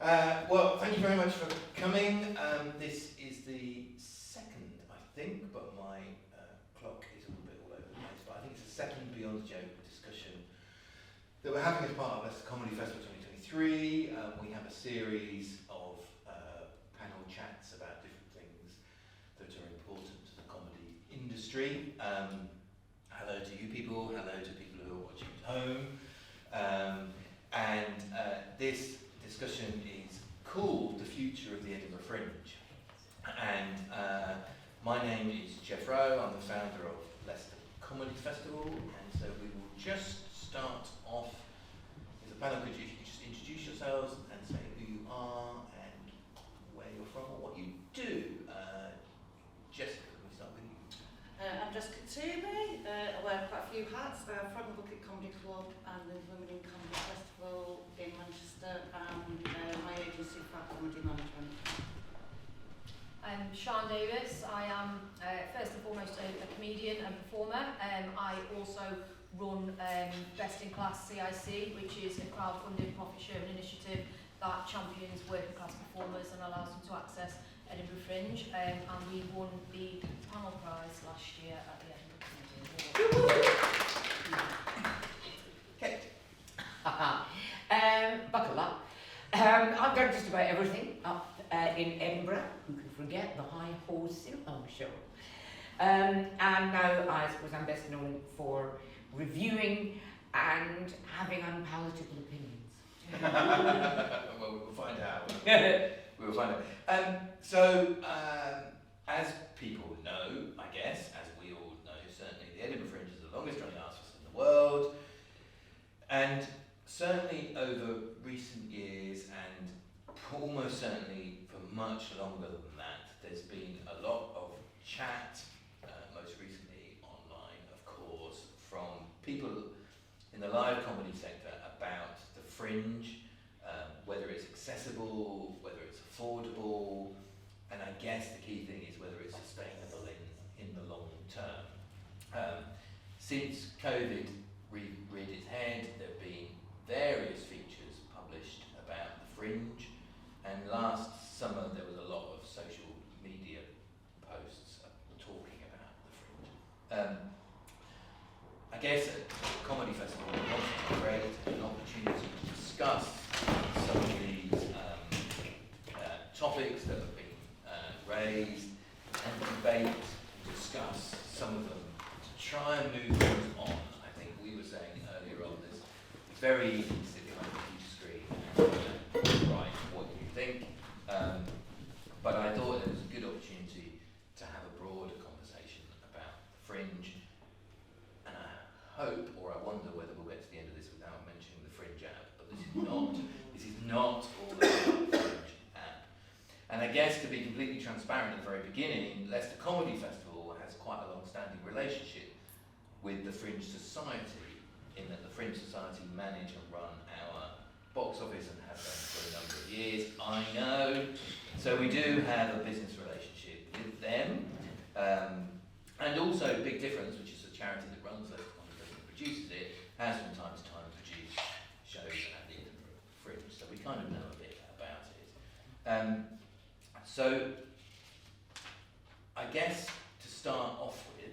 Well, thank you very much for coming. This is the second, I think, but my clock is a little bit all over the place, but I think it's the second Beyond the Joke discussion that we're having as part of Leicester Comedy Festival 2023. We have a series of panel chats about different things that are important to the comedy industry. Hello to you people, hello to people who are watching at home. This discussion is called The Future of the Edinburgh Fringe. And my name is Jeff Rowe, I'm the founder of Leicester Comedy Festival, and so we will just start off with a panel. Could you just introduce yourselves and say who you are and where you're from or what you do? Jessica, can we start with you? I'm Jessica Toomey. I wear quite a few hats. Front and Bucket Comedy Club and the Women in Comedy Festival in Manchester, and my agency, Fat Comedy Management. I'm Sian Davies. I am first and foremost a comedian and performer. I also run Best in Class CIC, which is a crowdfunded profit sharing initiative that champions working class performers and allows them to access Edinburgh Fringe, and we won the panel prize last year at the Edinburgh Comedy Award. Kate. Buckle up. I've done just about everything up in Edinburgh. Who can forget the High Ho Cinema Show? And now I suppose I'm best known for reviewing and having unpalatable opinions. Well, we will find out. We will find out. As people know, I guess, as we all know, certainly the Edinburgh Fringe is the longest running arts festival in the world. And certainly over recent years, and almost certainly for much longer than that, there's been a lot of chat, most recently online, of course, from people in the live comedy sector about the Fringe, whether it's accessible, whether it's affordable, and I guess the key thing is whether it's sustainable in the long term. Since COVID reared its head, there have been various features published about the Fringe, and last summer there was a lot of social media posts talking about the Fringe. I guess at the Comedy Festival we wanted to create an opportunity to discuss some of these topics that have been raised and debate and discuss some of them to try and move things on. I think we were saying earlier on this, it's very easy to sit behind a huge screen and write what you think, but I thought it was a good opportunity to have a broader conversation about the Fringe, and I hope, or I wonder whether we'll get to the end of this without mentioning the Fringe app, but this is not all about the Fringe app. And I guess to be completely transparent at the very beginning, Leicester Comedy Festival has quite a long-standing relationship with the Fringe Society, in that the Fringe Society manage and run our box office and have done for a number of years, I know. So we do have a business relationship with them. And also Big Difference, which is a charity that runs Leicester Comedy Festival and produces it, has from time to time produced shows at the Edinburgh Fringe. So we kind of know a bit about it. So I guess to start off with,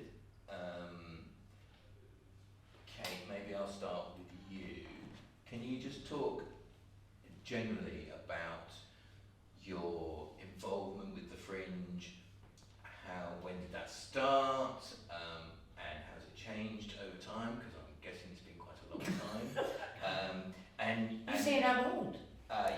Kate, maybe I'll start with you. Can you just talk generally about your involvement with the Fringe? When did that start? And has it changed over time? Because I'm guessing it's been quite a long time. You saying I'm old?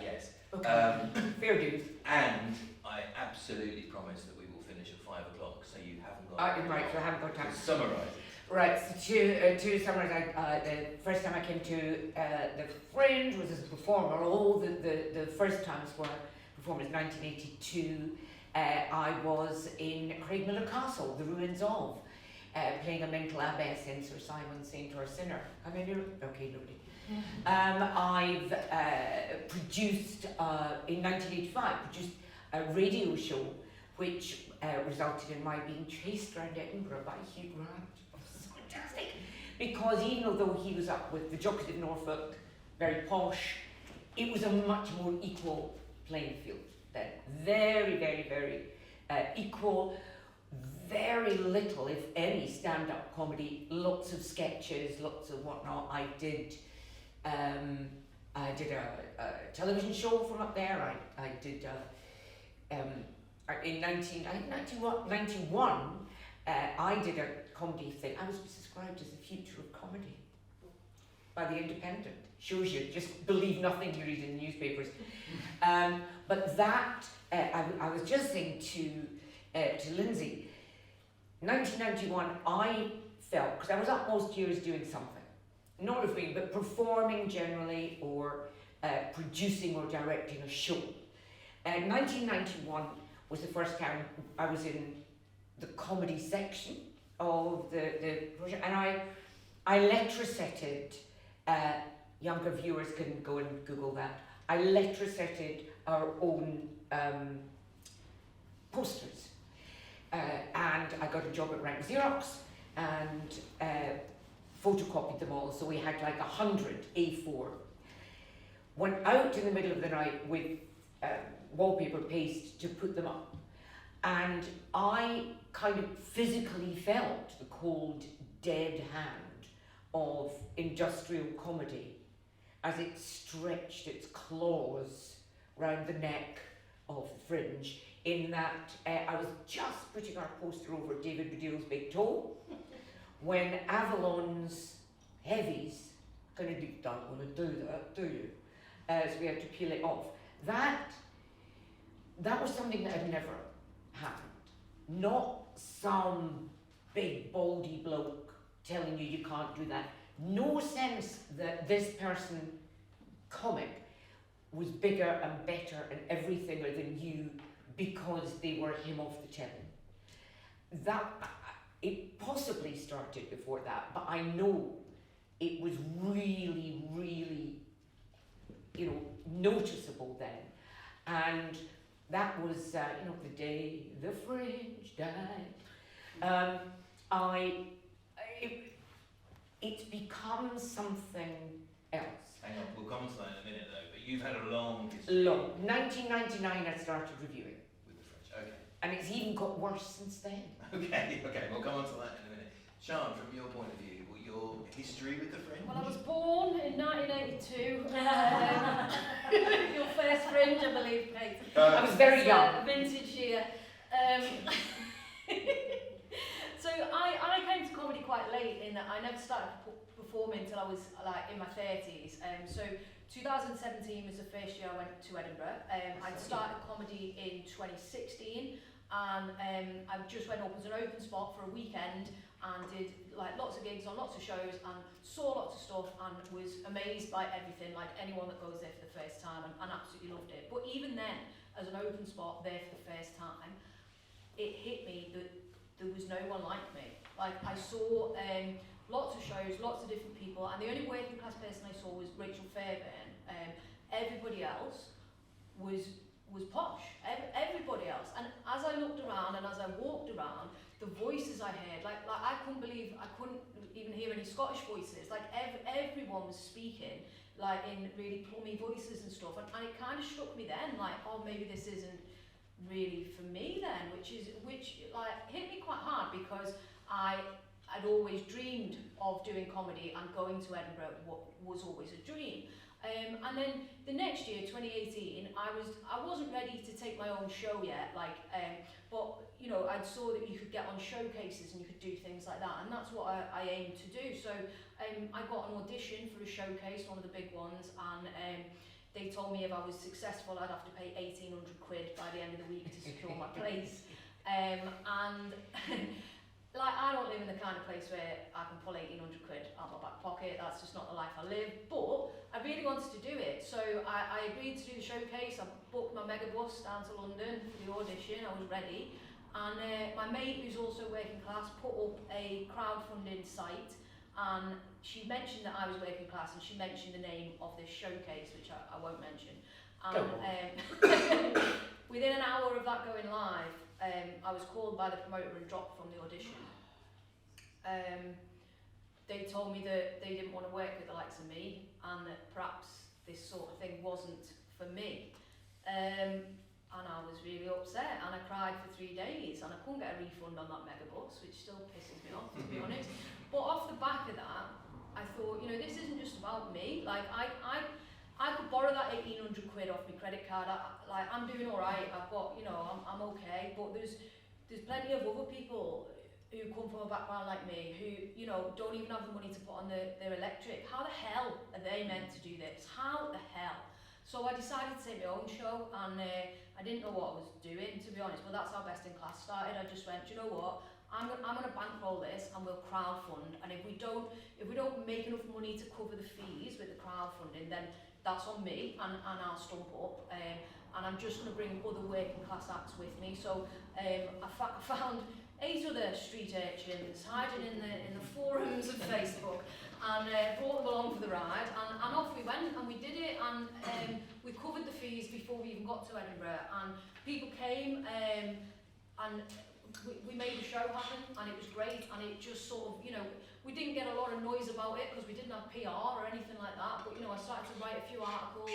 Yes. Okay. Fair dues. And I absolutely promise that we will finish at 5 o'clock, so you haven't got Right, so I haven't got time to summarise it. Right, so to summarise, the first time I came to the Fringe was as a performer. All the first times were performers. 1982, I was in Craigmillar Castle, the ruins of, playing a mental abbess in Sir Simon Saint or Sinner. Have I knew? Okay, nobody. I've produced, in 1985, a radio show which resulted in my being chased around Edinburgh by Hugh Grant. It was fantastic, because even though he was up with the Jockeys of Norfolk, very posh, it was a much more equal playing field then. Very, very, very equal. Very little, if any, stand-up comedy. Lots of sketches, lots of whatnot. I did a television show from up there. I did in 1991. I did a comedy thing. I was described as the future of comedy by The Independent. Shows you, just believe nothing you read in the newspapers. But that, I was just saying to Lindsay, 1991, I felt, because I was up most years doing something, not reviewing, but performing generally, or producing or directing a show. 1991 was the first time I was in the comedy section of the project, and I letter-setted, younger viewers can go and Google that, I letter-setted our own posters. And I got a job at Rank Xerox and photocopied them all, so we had like 100 A4. Went out in the middle of the night with wallpaper paste to put them up, and I kind of physically felt the cold, dead hand of industrial comedy as it stretched its claws round the neck of the Fringe, in that I was just putting our poster over David Baddiel's big toe when Avalon's heavies kind of don't want to do that, do you? So we had to peel it off. That was something that had never happened. Not some big baldy bloke telling you can't do that. No sense that this person, comic, was bigger and better and everything than you because they were him off the telly. That, it possibly started before that, but I know it was really, really, noticeable then. And that was, the day the Fringe died. It's become something else. Hang on, we'll come to that in a minute though, but you've had a long history. 1999 I started reviewing. With the French, okay. And it's even got worse since then. Okay, we'll come on to that in a minute. Sean, from your point of view, your history with the Fringe? Well, I was born in 1982. Your first Fringe, I believe, Kate. I was very young. Vintage year. So I came to comedy quite late, in that I never started performing until I was like in my 30s. So 2017 was the first year I went to Edinburgh. I'd started comedy in 2016, and I just went up as an open spot for a weekend and did like lots of gigs on lots of shows and saw lots of stuff and was amazed by everything, like anyone that goes there for the first time, and absolutely loved it. But even then, as an open spot there for the first time, it hit me that there was no one like me. Like, I saw lots of shows, lots of different people, and the only working class person I saw was Rachel Fairbairn. Everybody else was posh. Everybody else. And as I looked around and as I walked around, the voices I heard, like I couldn't believe I couldn't even hear any Scottish voices. Like everyone was speaking like in really plummy voices and stuff, and it kind of struck me then, like, oh, maybe this isn't really for me then, which like hit me quite hard, because I'd always dreamed of doing comedy, and going to Edinburgh was always a dream. And then the next year, 2018, I wasn't ready to take my own show yet, like, but I saw that you could get on showcases and you could do things like that, and that's what I aimed to do. So I got an audition for a showcase, one of the big ones, and they told me if I was successful, I'd have to pay 1,800 quid by the end of the week to secure my place. And like, I don't live in the kind of place where I can pull 1,800 quid out my back pocket. That's just not the life I live. But I really wanted to do it, so I agreed to do the showcase. I booked my mega bus down to London for the audition. I was ready, and my mate, who's also working class, put up a crowdfunding site, and she mentioned that I was working class, and she mentioned the name of this showcase, which I won't mention. And within an hour of that going live, I was called by the promoter and dropped from the audition. They told me that they didn't want to work with the likes of me, and that perhaps this sort of thing wasn't for me. And I was really upset, and I cried for 3 days, and I couldn't get a refund on that megabus, which still pisses me off, to be honest. But off the back of that, I thought, you know, this isn't just about me. Like, I could borrow that 1,800 quid off my credit card. I'm doing all right. I've got, you know, I'm okay. But there's plenty of other people who come from a background like me who, you know, don't even have the money to put on their electric. How the hell are they meant to do this? How the hell? So I decided to take my own show, and I didn't know what I was doing, to be honest. But that's how Best in Class started. I just went, do you know what? I'm gonna bankroll this, and we'll crowdfund. And if we don't make enough money to cover the fees with the crowdfunding, then that's on me, and I'll stump up. And I'm just gonna bring other working class acts with me. So I found 8 other street urchins hiding in the forums of Facebook, and brought them along for the ride, and off we went, and we did it, and we covered the fees before we even got to Edinburgh, and people came, and we made the show happen, and it was great, and it just sort of, you know, we didn't get a lot of noise about it because we didn't have PR or anything like that, but you know, I started to write a few articles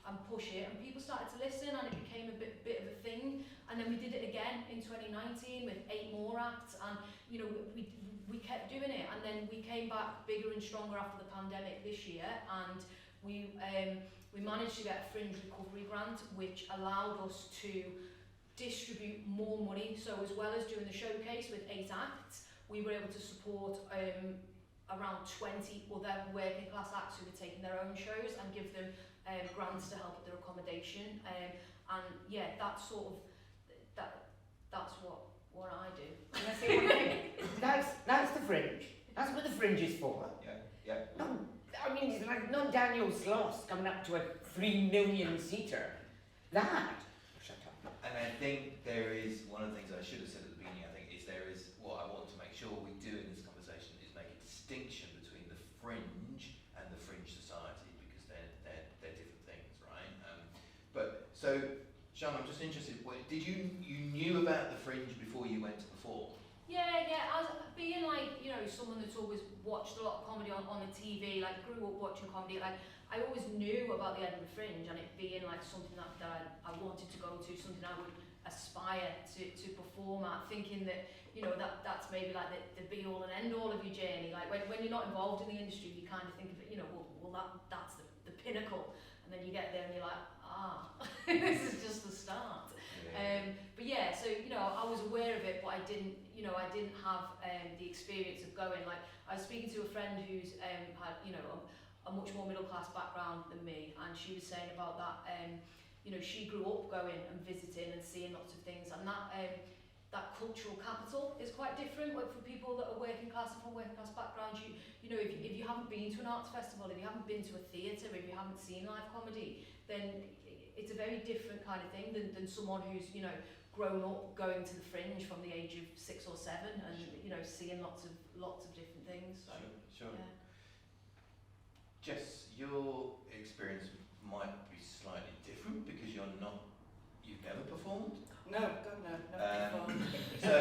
and push it, and people started to listen, and it became a bit of a thing. And then we did it again in 2019 with 8 more acts, and you know, we kept doing it, and then we came back bigger and stronger after the pandemic this year, and we managed to get a Fringe recovery grant, which allowed us to distribute more money. So as well as doing the showcase with 8 acts, we were able to support around 20 other working class acts who were taking their own shows and give them grants to help with their accommodation. And yeah, that's sort of that's what I do. And I say one thing, that's the Fringe. That's what the Fringe is for. Yeah. No, I mean, it's like no Daniel Sloss coming up to a 3 million seater. That. Shut up. And I think there is, one of the things I should have said at the beginning, I think, is there is, what I want to make sure we do in this conversation is make a distinction between the Fringe and the Fringe Society, because they're different things, right? So, Sian, I'm just interested, did you knew about the Fringe before you went to perform? Yeah, as being like, you know, someone that's always watched a lot of comedy on the TV, like grew up watching comedy, like I always knew about the Edinburgh Fringe, and it being like something that I wanted to go to, something I would aspire to perform at, thinking that, you know, that's maybe like the be all and end all of your journey. Like when you're not involved in the industry, you kind of think of it, you know, well that's the pinnacle, and then you get there and you're like, this is just the start. Yeah. But yeah, so you know, I was aware of it, but I didn't have the experience of going. Like I was speaking to a friend who's had, you know, a much more middle class background than me, and she was saying about that. You know, she grew up going and visiting and seeing lots of things, and that cultural capital is quite different for people that are working class and from working class backgrounds. You know, if you haven't been to an arts festival, if you haven't been to a theatre, if you haven't seen live comedy, then it's a very different kind of thing than someone who's, you know, grown up going to the Fringe from the age of 6 or 7 and, you know, seeing lots of different things. So, Sure. yeah. Jess, your experience might be slightly different because you've never performed. No, God no, never performed. So,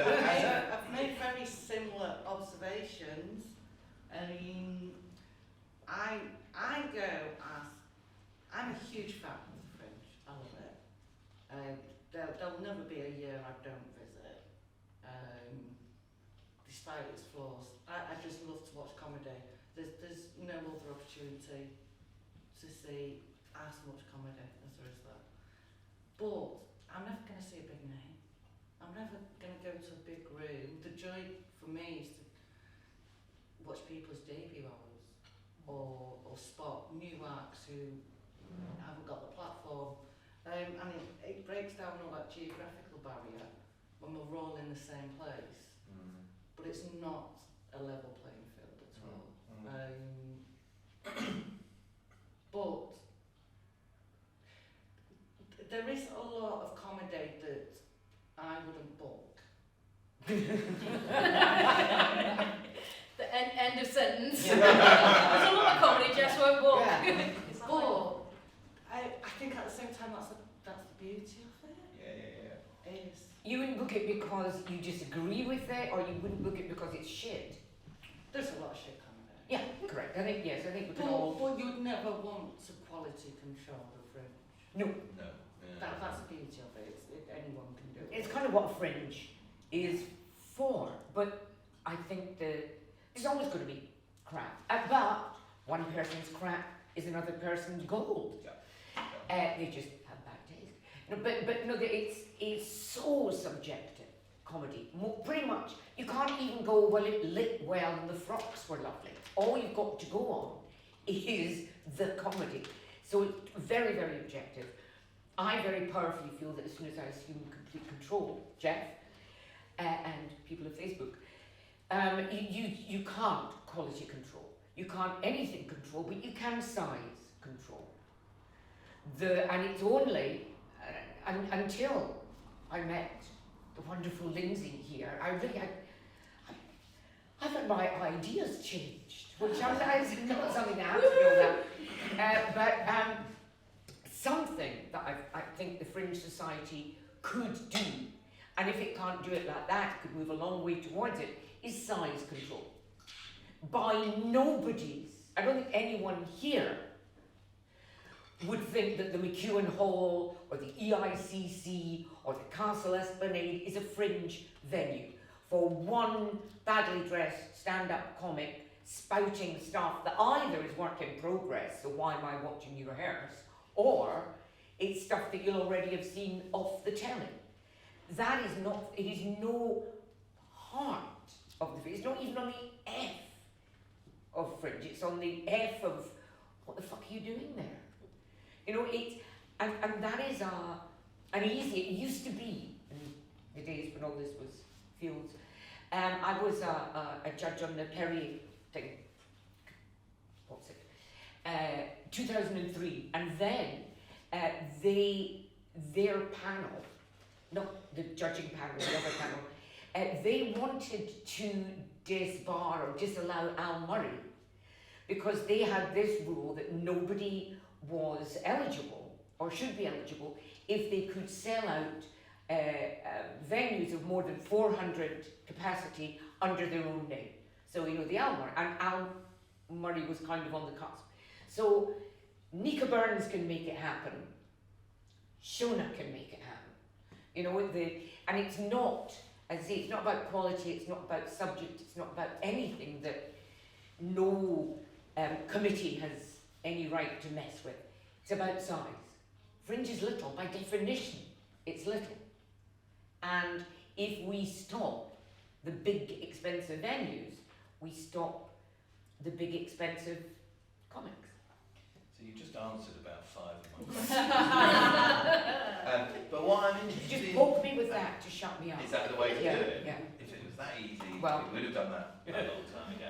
I've made very similar observations. I go as, I'm a huge fan of the Fringe. I love it. There'll never be a year I don't visit, despite its flaws. I just love to watch comedy. There's no other opportunity to see as much comedy as there is there. But I'm never going to see a big name. I'm never going to go to a big room. The joy for me is to watch people's debut hours or spot new acts who haven't got the platform. And it breaks down all that geographical barrier when we're all in the same place. But it's not a level playing field at all. But there is a lot of comedy that I wouldn't book. The end of sentence. There's a lot of comedy Jess won't book. Yeah. But I think at the same time that's the beauty of it. Yeah. Is You wouldn't book it because you disagree with it, or you wouldn't book it because it's shit? there's a lot of shit comedy. Yeah, correct. I think yes. I think we can all. But you'd never want to quality control the fringe. No, No. Yeah. That's the beauty of it. Anyone can do it. it's kind of what a fringe is for. But I think there's always going to be crap. But one person's crap is another person's gold. They just have bad taste. No, but no, it's so subjective. Comedy, pretty much. You can't even go, well, it lit well and the frocks were lovely. All you've got to go on is the comedy. So it's very, very objective. I very powerfully feel that as soon as I assume complete control, Jeff, and people of Facebook, you can't quality control. You can't anything control, but you can size control. And it's only until I met the wonderful Lindsay here, I thought my ideas changed, which sometimes is not something that happens to all that. But something that I think the Fringe Society could do, and if it can't do it like that, could move a long way towards it, is size control. By nobody's, I don't think anyone here would think that the McEwen Hall or the EICC or the Castle Esplanade is a fringe venue for one badly dressed stand-up comic spouting stuff that either is work in progress, so why am I watching you rehearse, or it's stuff that you'll already have seen off the telly. That is not, it is no heart of the fringe, it's not even on the F of fringe, it's on the F of what the fuck are you doing there? You know, and that is an easy, it used to be, in the days when all this was fields, I was a judge on the Perry thing, 2003, and then their panel, not the judging panel, the other panel, they wanted to disbar or disallow Al Murray because they had this rule that nobody was eligible or should be eligible if they could sell out venues of more than 400 capacity under their own name. So, you know, the Al Murray, and Al Murray was kind of on the cusp. So, Nika Burns can make it happen. Shona can make it happen. You know, and it's not, as I say, it's not about quality, it's not about subject, it's not about anything that no committee has any right to mess with. It's about size. Fringe is little, by definition, it's little. And if we stop the big expensive venues, we stop the big expensive comics. So you just answered about 5 of my questions. But what I'm interested Just in... poke me with that to shut me up. Is that the way to do it? Yeah. If it was that easy, Well, we would have done that a long time ago.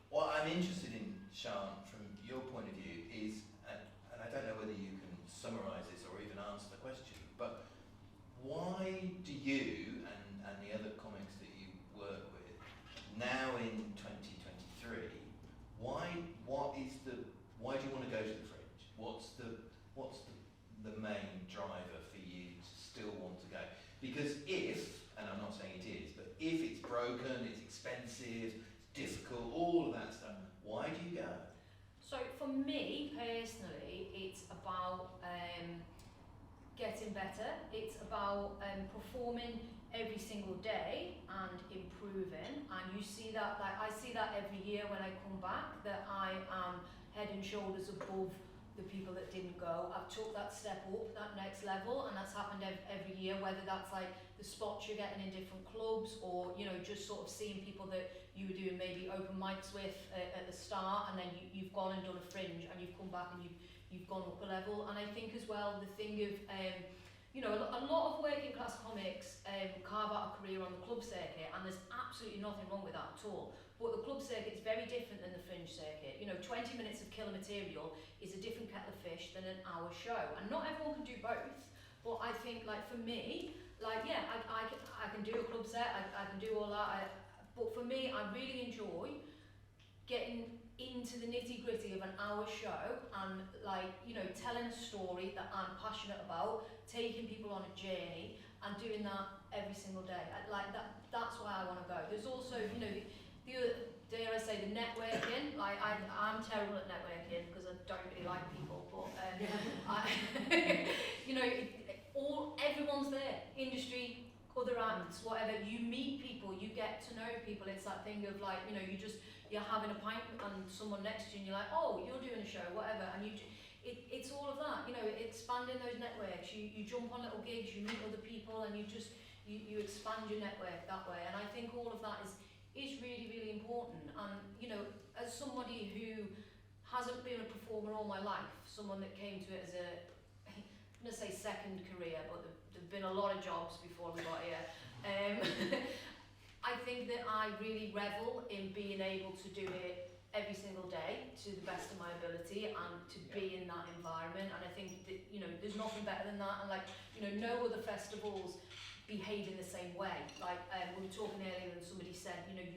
What I'm interested in, Sian, from your point of view is, and I don't know whether you can summarise this or even answer the question, but why do you and the other comics that you work with now in 2023, why do you want to go to the Fringe? What's the main driver for you to still want to go? Because if, and I'm not saying it is, but if it's broken, it's expensive, it's difficult, all of that stuff, why do you go? So for me personally, it's about getting better. It's about performing every single day and improving. And you see that, like I see that every year when I come back, that I am head and shoulders above the people that didn't go. I've took that step up, that next level, and that's happened every year, whether that's like the spots you're getting in different clubs, or, you know, just sort of seeing people that you were doing maybe open mics with at the start, and then you've gone and done a Fringe, and you've come back and you've gone up a level. And I think as well, the thing of, you know, a lot of working class comics carve out a career on the club circuit, and there's absolutely nothing wrong with that at all. But the club circuit is very different than the Fringe circuit. You know, 20 minutes of killer material is a different kettle of fish than an hour show. And not everyone can do both. But I think, like, for me, like, yeah, I can do a club set, I can do all that. But for me, I really enjoy getting into the nitty-gritty of an hour show and, like, you know, telling a story that I'm passionate about, taking people on a journey and doing that every single day. Like, that's why I want to go. There's also, you know, dare I say, the networking. Like I'm terrible at networking because I don't really like people, but you know, everyone's there. Industry, other acts, whatever. You meet people, you get to know people. It's that thing of like, you know, you're having a pint and someone next to you and you're like, oh, you're doing a show, whatever, and it's all of that, you know, expanding those networks. You jump on little gigs, you meet other people, and you expand your network that way. And I think all of that is really, really important. And you know, as somebody who hasn't been a performer all my life, someone that came to it as I'm going to say second career, but there've been a lot of jobs before we got here. I think that I really revel in being able to do it every single day to the best of my ability and to be in that environment. And I think that, you know, there's nothing better than that. And like, you know, no other festivals behave in the same way. Like we were talking earlier and somebody said, you know,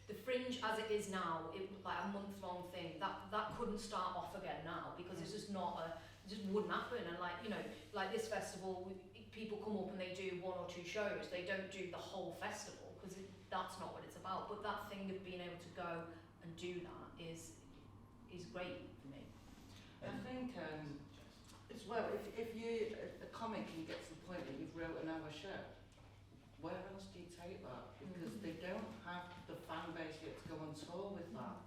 the Fringe as it is now, it was like a month-long thing. That couldn't start off again now because it's just it just wouldn't happen. And like, you know, like this festival, people come up and they do 1 or 2 shows. They don't do the whole festival because that's not what it's about. But that thing of being able to go and do that is great for me. I think as well, if you a comic and you get to the point that you've wrote an hour show, where else do you take that? Because they don't have the fan base yet to go on tour with that.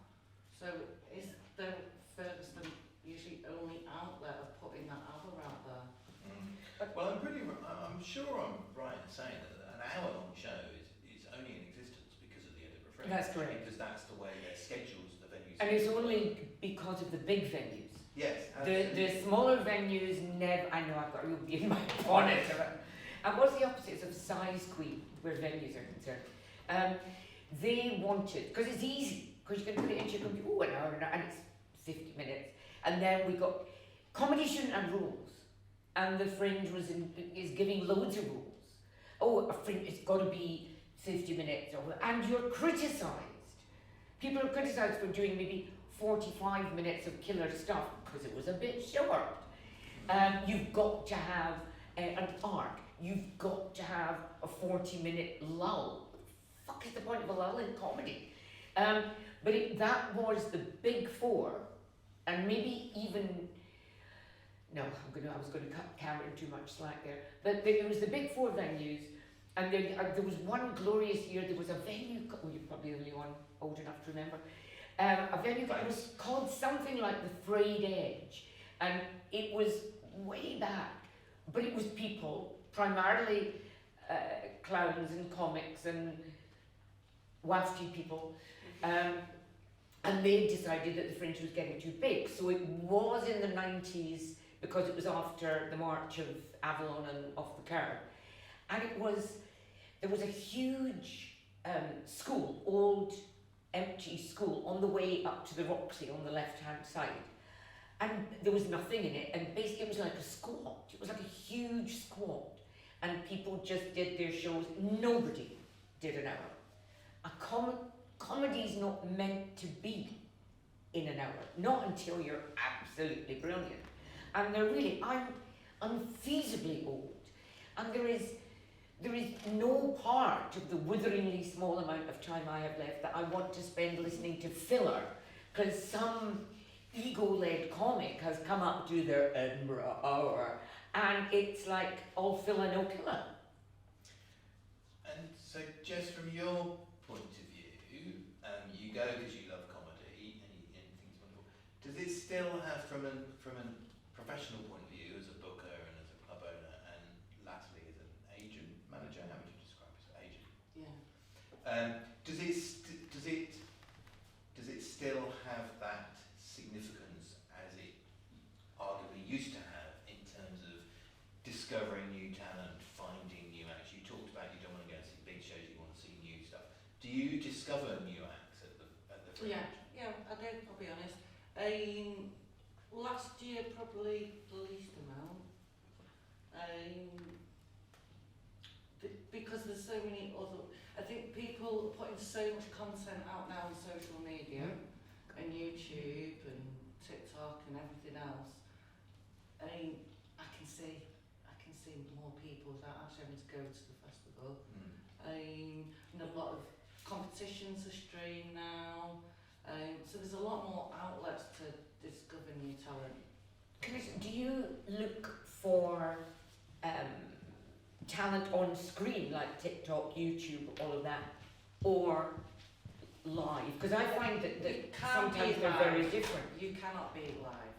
So is there Ferguson usually only outlet of putting that hour out there? Well, I'm sure I'm right in saying that an hour-long show is only in existence because of the Edinburgh Fringe. That's correct. Because that's the way their schedules, the venues. And it's only because of the big venues. Yes. The smaller venues never. I know I've got to be in my bonnet. And what's the opposite of size queen where venues are concerned? They wanted, because it's easy, because you can put it into your computer, an hour, and it's 50 minutes. And then we got comedy shouldn't have rules, and the Fringe is giving loads of rules. Oh, a Fringe, it's got to be 50 minutes, and you're criticised. People are criticised for doing maybe 45 minutes of killer stuff because it was a bit short. You've got to have an arc. You've got to have a 40-minute lull. What the fuck is the point of a lull in comedy? But that was the big 4, and maybe even. No, I was going to cut Karen too much slack there. But it was the big 4 venues, and there was one glorious year. There was a venue. Oh, you're probably the only one old enough to remember. A venue that was called something like the Frayed Edge, and it was way back, but it was people, primarily clowns and comics and wafty people, and they decided that the Fringe was getting too big. So it was in the 90s because it was after the March of Avalon and Off the Curb, and there was a huge school, old empty school on the way up to the Roxy on the left-hand side, and there was nothing in it, and basically it was like a squat. It was like a huge squat, and people just did their shows. Nobody did an hour. A comedy's not meant to be in an hour, not until you're absolutely brilliant. And I'm unfeasibly old, and there is no part of the witheringly small amount of time I have left that I want to spend listening to filler, because some ego-led comic has come up to their Edinburgh hour, and it's like all filler, no killer. And so, Jess, from your point of view, you go because you love comedy and you think it's wonderful. Does it still have, from a professional point of view, as a booker and as a club owner, and latterly as an agent, manager, how would you describe it? Agent? Yeah. Does it still have that significance as it arguably used to have in terms of discovering new talent, finding new acts? You talked about you don't want to go and see big shows, you want to see new stuff. Do you discover new acts at the Fringe? Yeah, I do, I'll be honest. Last year, probably the least amount. Because there's so many other. I think people are putting so much content out now on social media and YouTube and TikTok and everything else. I can see more people without actually having to go to the festival. And a lot of competitions are streamed now. So there's a lot more outlets to discover new talent. Do you look for talent on screen like TikTok, YouTube, all of that, or live? Because I find that You can't sometimes be they're live. very different. You cannot be live.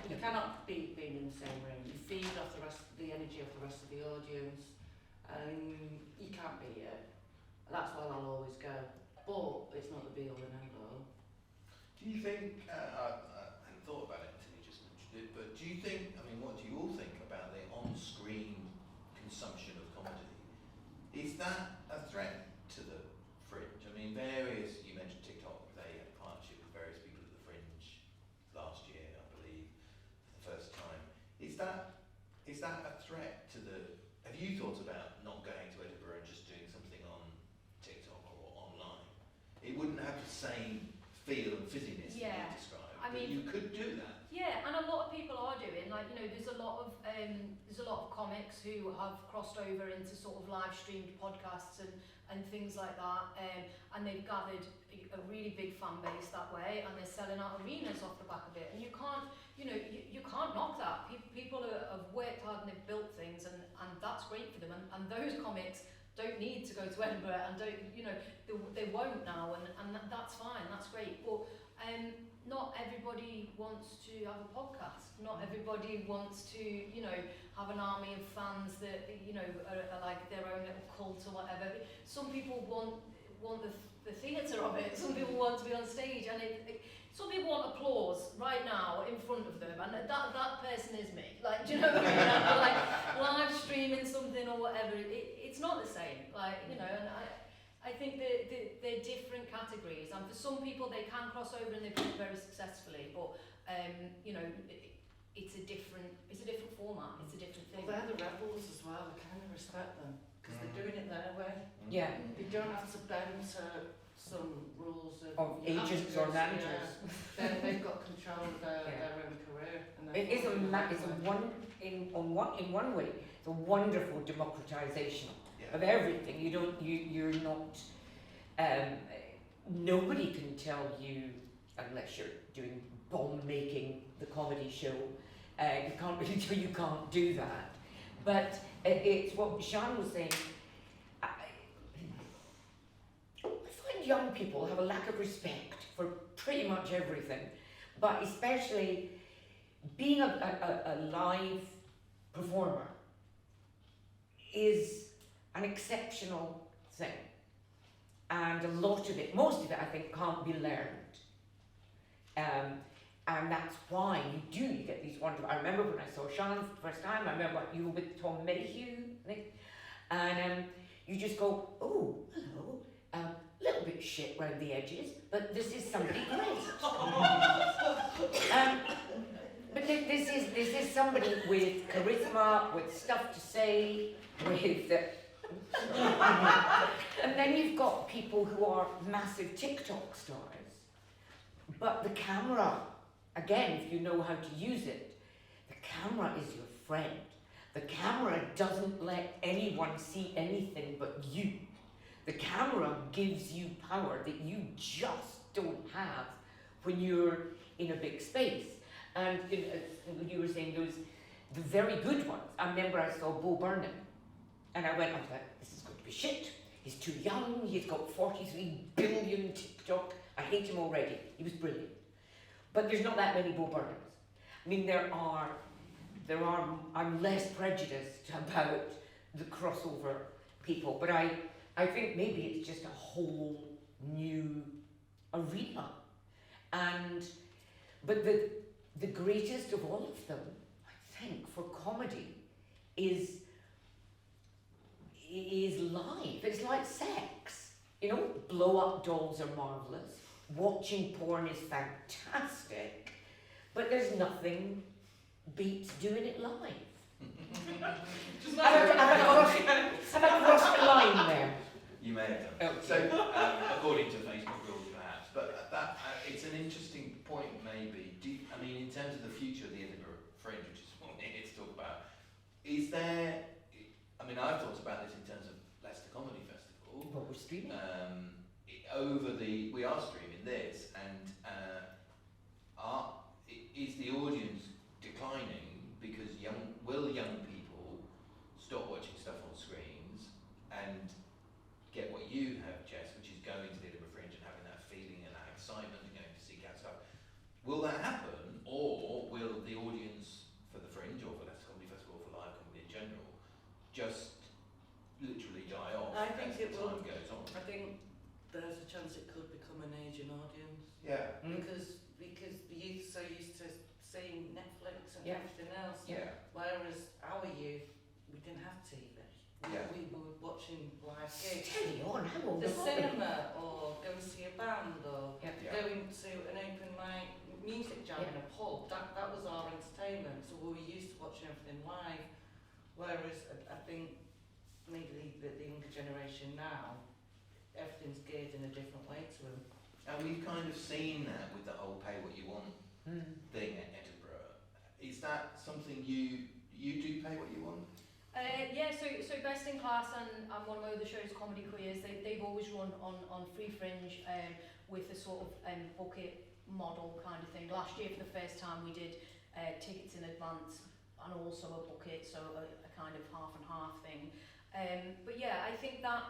You cannot be being in the same room. You feed off the energy of the rest of the audience. You can't be it. That's why I'll always go. But it's not the be all and end all. Do you think, I hadn't thought about it until you just mentioned it, but do you think, I mean, what do you all think about the on-screen consumption of comedy? Is that a threat to the Fringe? I mean, you mentioned TikTok, they had a partnership with various people at the Fringe last year, I believe, for the first time. Is that a threat to have you thought about not going to Edinburgh and just doing something on TikTok or online? It wouldn't have the same feel and fizziness that you described, I mean, but you could do that. Yeah, and a lot of people are doing, like, you know, there's a lot of comics who have crossed over into sort of live streamed podcasts and things like that, and they've gathered a really big fan base that way, and they're selling out arenas off the back of it, and you can't knock that. People have worked hard and they've built things, and that's great for them, and those comics don't need to go to Edinburgh, and they won't now, and that's fine, that's great, but not everybody wants to have a podcast. Not everybody wants to, have an army of fans that, are like their own little cult or whatever. Some people want the theatre of it. Some people want to be on stage, and some people want applause right now in front of them, and that person is me. Like, do you know what I mean? I'm like live streaming something or whatever. It's not the same. Like, and I think they're different categories, and for some people they can cross over and they do it very successfully, but it's a different format, it's a different thing. Well, they're the rebels as well. I kind of respect them because they're doing it their way. Yeah. They don't have to bend to some rules Of agents or managers. Yeah. They've got control of their own career. And It is in one way, it's a wonderful democratization of everything. You're not, nobody can tell you, unless you're doing bomb making, the comedy show, you can't really tell you can't do that. But it's what Sian was saying. I find young people have a lack of respect for pretty much everything, but especially being a live performer is an exceptional thing, and a lot of it, most of it, I think, can't be learned, and that's why you get these wonderful. I remember when I saw Sian for the first time. I remember you were with Tom Mayhew, I think, and you just go, oh, hello, little bit shit round the edges, but this is somebody great. But this is somebody with charisma, with stuff to say, with. And then you've got people who are massive TikTok stars, but the camera, again, if you know how to use it, the camera is your friend. The camera doesn't let anyone see anything but you. The camera gives you power that you just don't have when you're in a big space. And you were saying the very good ones. I remember I saw Bo Burnham, and I was like, this is going to be shit. He's too young, he's got 43 billion TikTok. I hate him already. He was brilliant. But there's not that many Bo Burnhams. I mean, there are, I'm less prejudiced about the crossover people, but I think maybe it's just a whole new arena. But the greatest of all of them, I think, for comedy is live. It's like sex. Blow-up dolls are marvellous. Watching porn is fantastic. But there's nothing beats doing it live. Have I crossed the line there? You may have done. Okay. So, according to Facebook rules, perhaps, but that it's an interesting point, maybe. In terms of the future of the Edinburgh Fringe, which is what we're here to talk about, is there? I've thought about this in terms of Leicester Comedy Festival. What we're streaming. we are streaming this, and is the audience declining because will young people stop watching stuff on screens and get what you have, Jess, which is going to the Edinburgh Fringe and having that feeling and that excitement and going to see cat stuff? Will that happen, or will the audience for the Fringe or for Leicester Comedy Festival, for live comedy in general, just literally die off I think as it the will. time goes on? I think there's a chance it could become an aging audience. Yeah. Because the youth are so used to seeing Netflix and Yeah. everything else. Yeah. Whereas our youth, we didn't have TV. Yeah. We were watching live gigs. Steady on, how old The are we? cinema, or going to see a band, or Yeah. Yeah. going to an open mic music jam in a pub. That was our entertainment. So we were used to watching everything live. Whereas I think maybe the younger generation now, everything's geared in a different way to them. And we've kind of seen that with the whole pay what you want Mm. thing at Edinburgh. Is that something you do pay what you want? Yeah, so Best in Class and one of my other shows, Comedy Queers, they've always run on Free Fringe with a sort of bucket model kind of thing. Last year, for the first time, we did tickets in advance and also a bucket, so a kind of half and half thing. But yeah, I think that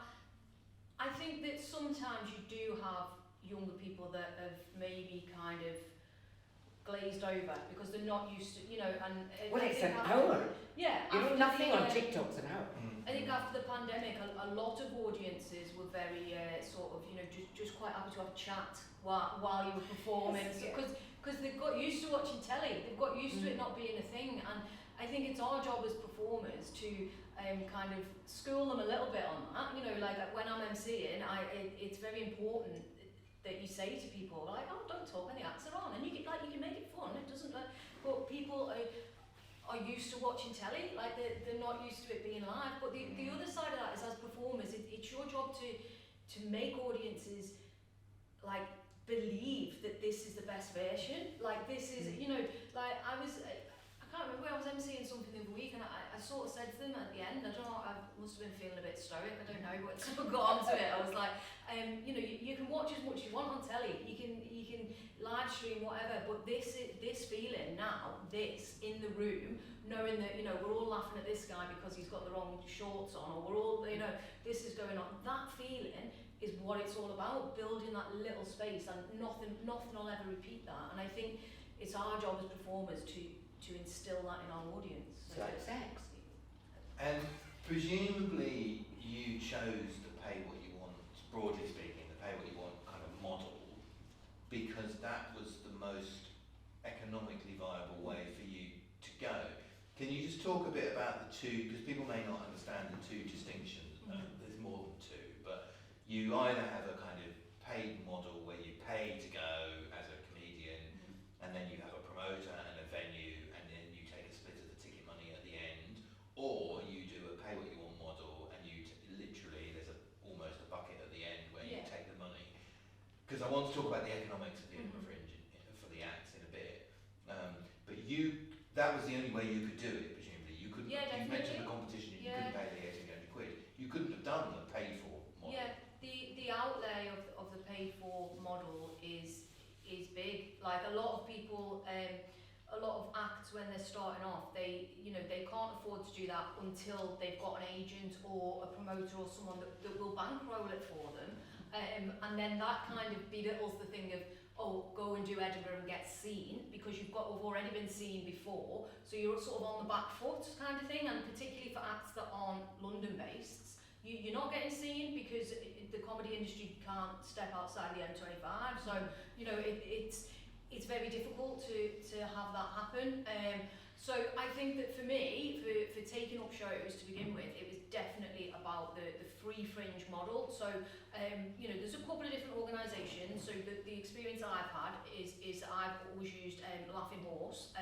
sometimes you do have younger people that have maybe kind of glazed over because they're not used to, and Well, I it's think an after- hour. Yeah, You know, after nothing the, on TikTok's an hour. I think after the pandemic, a lot of audiences were very sort of, just quite happy to have a chat while you were performing, because they've got used to watching telly, they've got used to it not being a thing, and I think it's our job as performers to kind of school them a little bit on that. Like when I'm MCing, it's very important that you say to people, like, oh, don't talk when the acts are on, and you can make it fun. It doesn't, but people are used to watching telly, like they're not used to it being live. But the other side of that is, as performers, it's your job to make audiences like believe that this is the best version. Like this is, like I can't remember, I was emceeing something the other week, and I sort of said to them at the end, I don't know, I must have been feeling a bit stoic, I don't know, but someone got onto it. I was like, you can watch as much as you want on telly, you can live stream whatever, but this feeling now, this in the room, knowing that we're all laughing at this guy because he's got the wrong shorts on, or we're all this is going on. That feeling is what it's all about, building that little space, and nothing will ever repeat that. And I think it's our job as performers to instill that in our audience. It's like sex. And presumably you chose the pay what you want, broadly speaking, the pay what you want kind of model, because that was the most economically viable way for you to go. Can you just talk a bit about the two, because people may not understand the two distinctions, there's more than two, but you either have a kind of paid model where you pay to go as a comedian, and then you have a promoter and a venue, and then you take a split of the ticket money at the end, or you do a pay what you want model, and you literally, there's almost a bucket at the end where you take the money. Because I want to talk about the economics of the Edinburgh Fringe for the acts in a bit, but that was the only way you could do it, presumably. You couldn't. Yeah, you mentioned the definitely. competition, you couldn't pay the 1,800 quid. You couldn't have done the pay for model. Yeah, the outlay of the pay for model is big. Like a lot of people, a lot of acts when they're starting off, they can't afford to do that until they've got an agent or a promoter or someone that will bankroll it for them. And then that kind of belittles the thing of, oh, go and do Edinburgh and get seen, because you've already been seen before, so you're sort of on the back foot kind of thing. And particularly for acts that aren't London based, you're not getting seen because the comedy industry can't step outside the M25, so it's very difficult to have that happen. So I think that for me, for taking up shows to begin with, it was definitely about the free fringe model. So there's a couple of different organisations. So the experience I've had is I've always used Laughing Horse,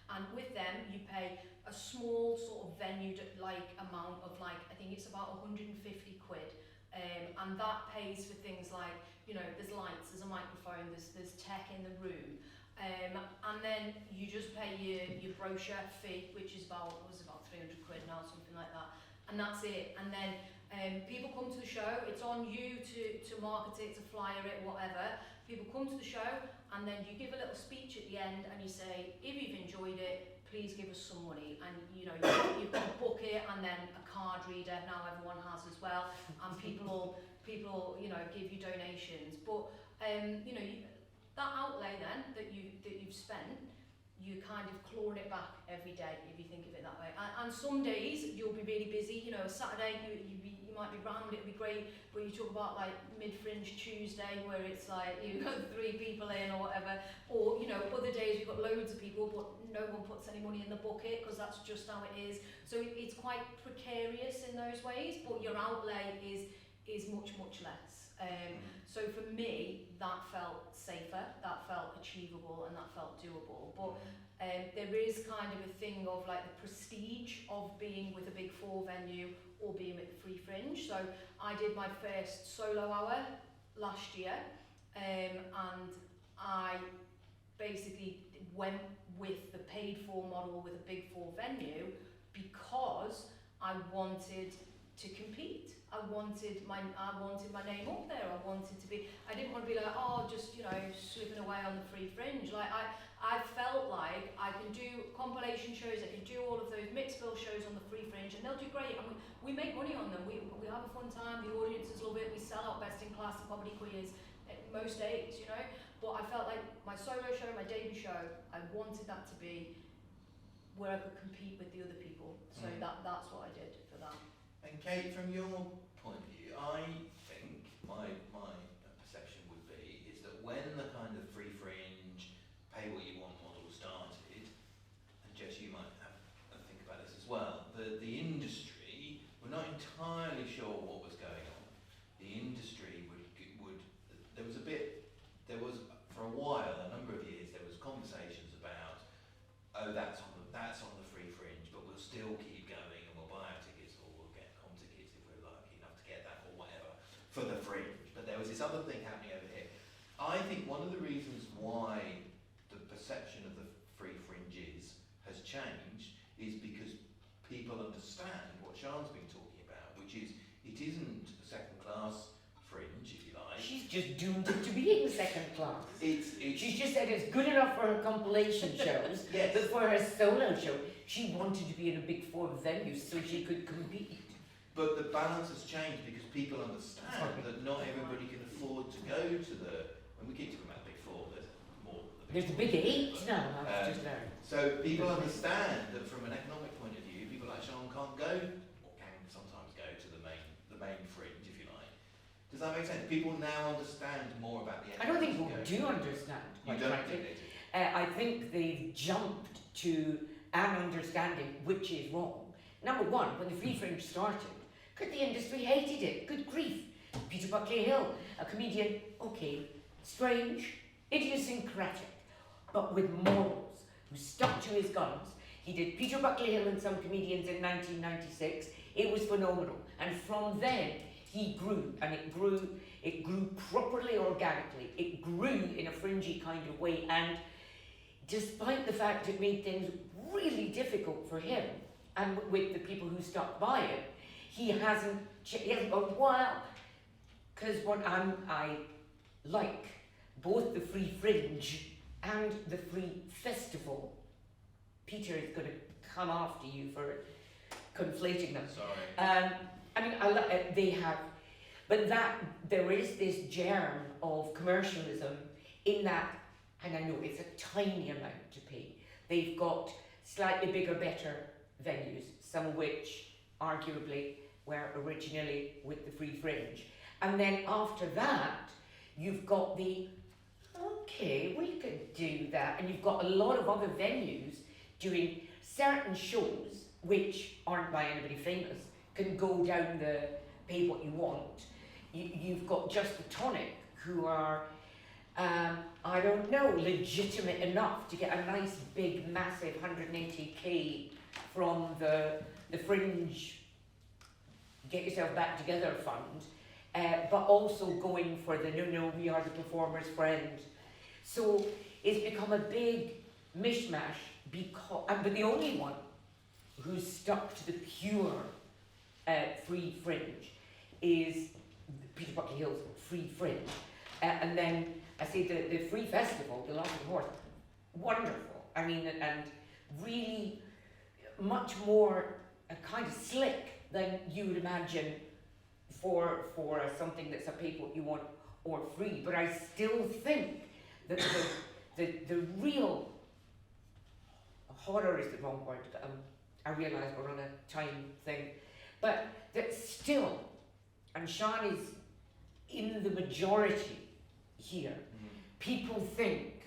and with them you pay a small sort of venue like amount of, like, I think it's about 150 quid, and that pays for things like, there's lights, there's a microphone, there's tech in the room. And then you just pay your brochure fee, which is about 300 quid now, something like that. and that's it. And then people come to the show, it's on you to market it, to flyer it, whatever. People come to the show, and then you give a little speech at the end, and you say, if you've enjoyed it, please give us some money. And you know, you've got a bucket and then a card reader, now everyone has as well, and people you know, give you donations. But you know, that outlay then that you've spent, you kind of clawing it back every day, if you think of it that way. And some days you'll be really busy. You know, Saturday you might be rammed, it'll be great. But you talk about like mid-fringe Tuesday, where it's like you've got 3 people in or whatever. Or you know, other days you've got loads of people, but no one puts any money in the bucket because that's just how it is. So it's quite precarious in those ways. But your outlay is much less. So for me, that felt safer, that felt achievable, and that felt doable. But there is kind of a thing of like the prestige of being with a Big 4 venue or being with the Free Fringe. So I did my first solo hour last year, and I basically went with the paid for model with a Big 4 venue because I wanted to compete. I wanted my name up there. I didn't want to be like, oh, just, you know, slipping away on the Free Fringe. Like I felt like I can do compilation shows, I can do all of those mixed bill shows on the Free Fringe, and they'll do great, and we make money on them. We have a fun time, the audiences love it, we sell out best in class and comedy quiz most days, you know. But I felt like my solo show, my debut show, I wanted that to be where I could compete with the other people. So that's what I did for that. And Kate, from your point of view, I think my perception would be is that when the kind of Free Fringe, pay what you want model started, and Jess, you might have a think about this as well, the industry were not entirely sure what was going on. The industry would there was for a while, a number of years, there was conversations about, oh, that's on the Free Fringe, but we'll still keep going and we'll buy our tickets, or we'll get com tickets if we're lucky enough to get that, or whatever, for the Fringe. But there was this other thing happening over here. I think one of the reasons why the perception of the Free Fringes has changed is because people understand what Sian's been talking about, which is it isn't a second class Fringe, if you like. She's just doomed to being second class. She's just said it's good enough for her compilation shows, yes. But for her solo show, she wanted to be in a Big 4 venue so she could compete. But the balance has changed because people understand that not everybody can afford to go to when we keep talking about Big 4, there's more than There's the Big 8 now, I've just learned. So people understand that from an economic point of view, people like Sian can't go, or can sometimes go to the main Fringe, if you like. Does that make sense? People now understand more about the I don't think people economics do understand, You quite don't frankly. think they do? I think they've jumped to an understanding which is wrong. Number one, when the Free Fringe started, because the industry hated it. Good grief. Peter Buckley Hill, a comedian, okay, strange, idiosyncratic, but with morals, who stuck to his guns. He did Peter Buckley Hill and some comedians in 1996. It was phenomenal. And from then, he grew, and it grew properly organically. It grew in a fringy kind of way, and despite the fact it made things really difficult for him, and with the people who stuck by him, he hasn't gone, well, because I like both the Free Fringe and the Free Festival. Peter is going to come after you for conflating them. Sorry. I mean, they have, but there is this germ of commercialism in that, and I know it's a tiny amount to pay. They've got slightly bigger, better venues, some of which arguably were originally with the Free Fringe. And then after that, you've got okay, we could do that. And you've got a lot of other venues doing certain shows which aren't by anybody famous, can go down the pay what you want. You've got Just the Tonic, who are, I don't know, legitimate enough to get a nice big massive 180k from the Fringe Get Yourself Back Together fund, but also going for the no, we are the performer's friend. So it's become a big mishmash, but the only one who's stuck to the pure Free Fringe is Peter Buckley Hill's Free Fringe. And then I say the Free Festival, the Laughing Horse, wonderful. I mean, and really much more kind of slick than you would imagine for something that's a pay what you want or free. But I still think that the real horror is the wrong word. I realise we're on a time thing, but that still, and Sian is in the majority here. People think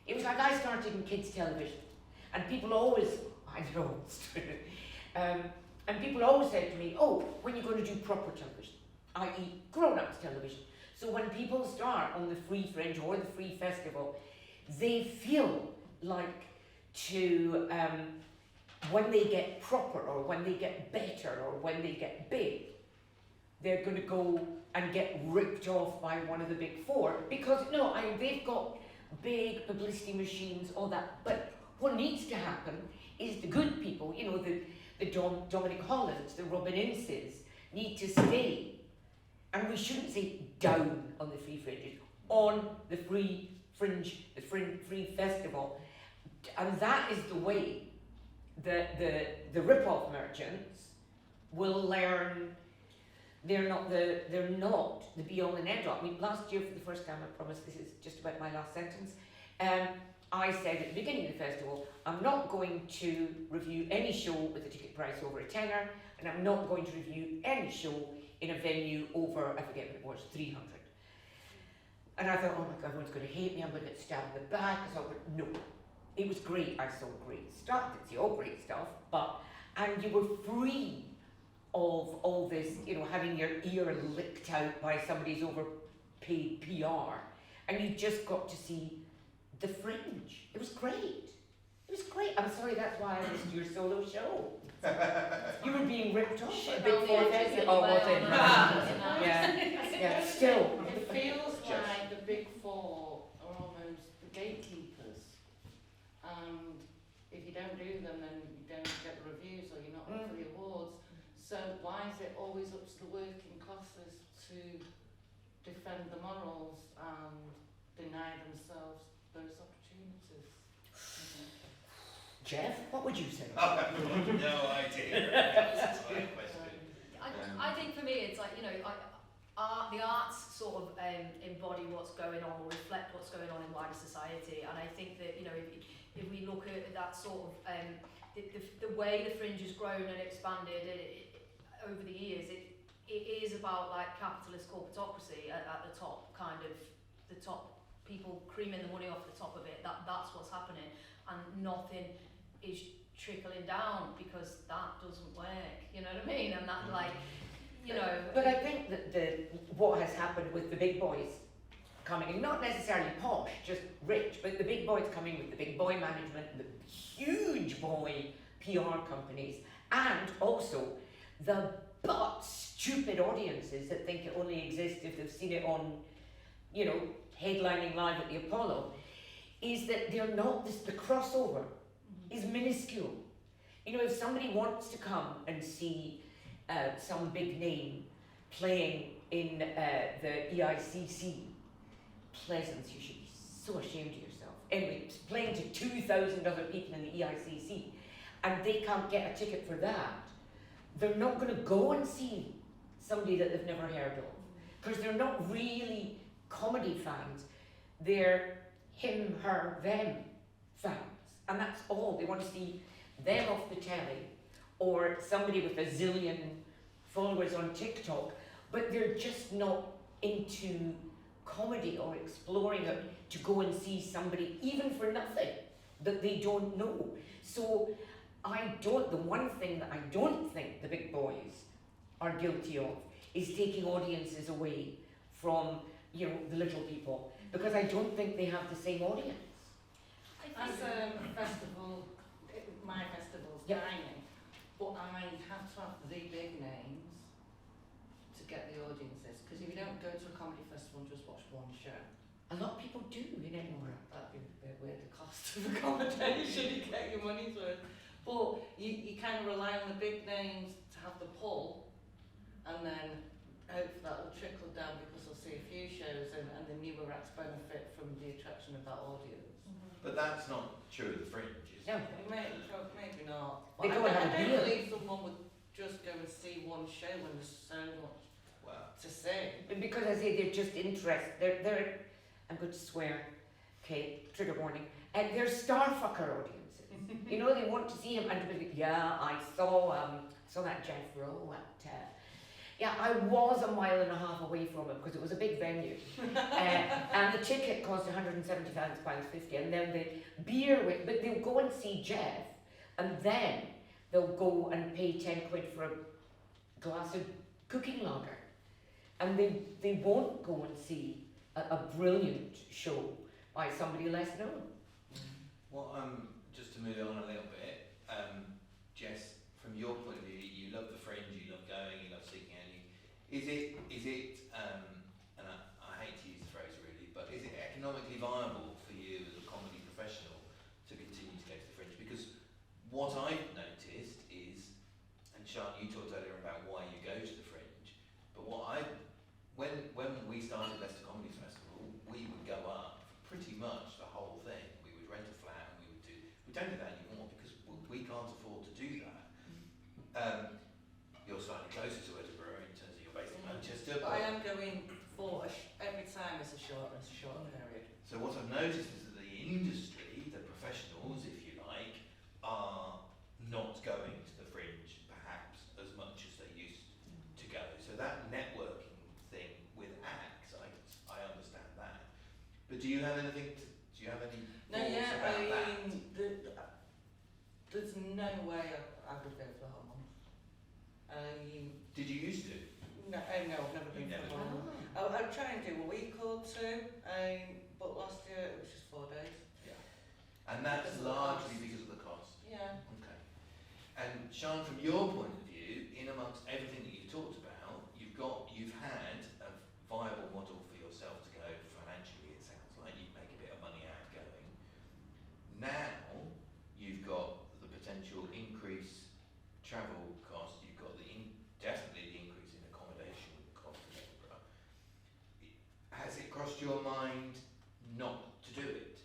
it was like I started in kids television, and people always, I don't know, and people always said to me, "Oh, when are you going to do proper television, i.e., grown-ups television?" So when people start on the Free Fringe or the Free Festival, they feel like to when they get proper or when they get better or when they get big, they're going to go and get ripped off by one of the big four because they've got big publicity machines, all that. But what needs to happen is the good people, the Dominic Hollands, the Robin Inces, need to stay. And we shouldn't say down on the Free Fringes, on the Free Fringe, the Free Festival. And that is the way that the rip-off merchants will learn they're not the be-all and end-all. I mean, last year for the first time, I promise this is just about my last sentence, I said at the beginning of the festival, I'm not going to review any show with a ticket price over a tenner, and I'm not going to review any show in a venue over, I forget what it was, 300. And I thought, oh my God, everyone's going to hate me, I'm going to get stabbed in the back. I thought, no, it was great. I saw great stuff, didn't see all great stuff, and you were free of all this, having your ear licked out by somebody's overpaid PR, and you just got to see the Fringe. It was great. It was great. I'm sorry, that's why I missed your solo show. You were being ripped off a bit for that. Oh, was it? Yeah. Still. It feels like the big four are almost the gatekeepers, and if you don't do them, then you don't get the reviews or you're not up for the awards. So why is it always up to the working classes to defend the morals and deny themselves those opportunities? Jeff, what would you say? No idea. That's a hard question. I think for me, it's like, the arts sort of embody what's going on or reflect what's going on in wider society. And I think that, if we look at that sort of, the way the Fringe has grown and expanded over the years, it is about like capitalist corporatocracy at the top, kind of the top people creaming the money off the top of it. That's what's happening, and nothing is trickling down because that doesn't work. You know what I mean? And that But I think that what has happened with the big boys coming in, not necessarily posh, just rich, but the big boys coming with the big boy management, the huge boy PR companies, and also the stupid audiences that think it only exists if they've seen it on, headlining live at the Apollo, is that they're not, the crossover is minuscule. If somebody wants to come and see some big name playing in the EICC, Pleasance, you should be so ashamed of yourself. Anyway, playing to 2,000 other people in the EICC, and they can't get a ticket for that, they're not going to go and see somebody that they've never heard of, because they're not really comedy fans. They're him, her, them fans, and that's all. They want to see them off the telly, or somebody with a zillion followers on TikTok, but they're just not into comedy or exploring it to go and see somebody, even for nothing, that they don't know. So the one thing that I don't think the big boys are guilty of is taking audiences away from, the little people, because I don't think they have the same audience. As a festival, my festival's tiny, but I have to have the big names to get the audiences, because if you don't go to a comedy festival and just watch one show, A lot of people do in Edinburgh. that'd be a bit weird, the cost of accommodation, you get your money's worth. But you kind of rely on the big names to have the pull and then hopefully that will trickle down because they'll see a few shows and the newer acts benefit from the attraction of that audience. But that's not true of the Fringe, is it? No. Maybe not. They go and have a I beer. don't believe someone would just go and see one show when there's so much Well, to see. Because I say they're just interested. They're I'm going to swear, Kate, trigger warning. And they're starfucker audiences. You know, they want to see him and to be, yeah, I saw that Jeff Rowe at. Yeah, I was a mile and a half away from it because it was a big venue, and the ticket cost £175.50, and then the beer. But they'll go and see Jeff, and then they'll go and pay £10 for a glass of cooking lager, and they won't go and see a brilliant show by somebody less known. well, just to move on a little bit, Jess, from your point of view, you love the Fringe, you love going, you love seeking out. Is it, and I hate to use the phrase really, but is it economically viable for you as a comedy professional to continue to go to the Fringe? Because what I've noticed is, and Sian, you talked earlier about why you go to the Fringe, but when we started Leicester Comedy Festival, we would go up pretty much the whole thing. We would rent a flat and we don't do that anymore because we can't afford to do that. You're slightly closer to Edinburgh in terms of you're based in Manchester. But I am going for every time it's a short period. So what I've noticed is that the industry, the professionals, if you like, are not going to the Fringe perhaps as much as they used to go. So that networking thing with acts, I understand that. But do you have any thoughts about that? There's no way I would go for the whole month. Did you used to? No, I've never been You've for never a whole month. I'd try and do a week or two, but last year it was just 4 days. Yeah. And that's Because of the largely cost. because of the cost. Yeah. Okay. And Sian, from your point of view, in amongst everything that you've talked about, you've had a viable model for yourself to go financially. It sounds like you make a bit of money out of going. Now you've got the potential increase travel cost. You've got definitely the increase in accommodation cost in Edinburgh. Has it crossed your mind not to do it?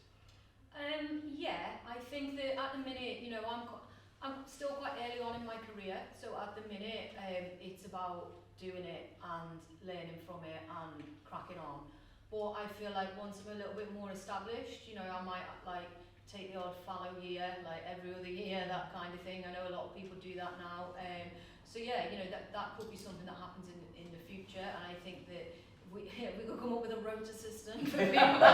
Yeah, I think that at the minute, you know, I'm still quite early on in my career, so at the minute it's about doing it and learning from it and cracking on. But I feel like once I'm a little bit more established, you know, I might like take the odd fallow year, like every other year, that kind of thing. I know a lot of people do that now. So yeah, you know, that could be something that happens in the future, and I think that we could come up with a rota system for people.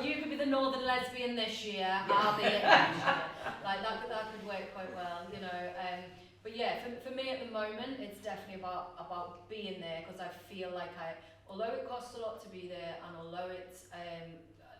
You could be the Northern Lesbian this year, I'll be it next year. Like that could work quite well, you know. But yeah, for me at the moment, it's definitely about being there, because I feel like although it costs a lot to be there, and although it's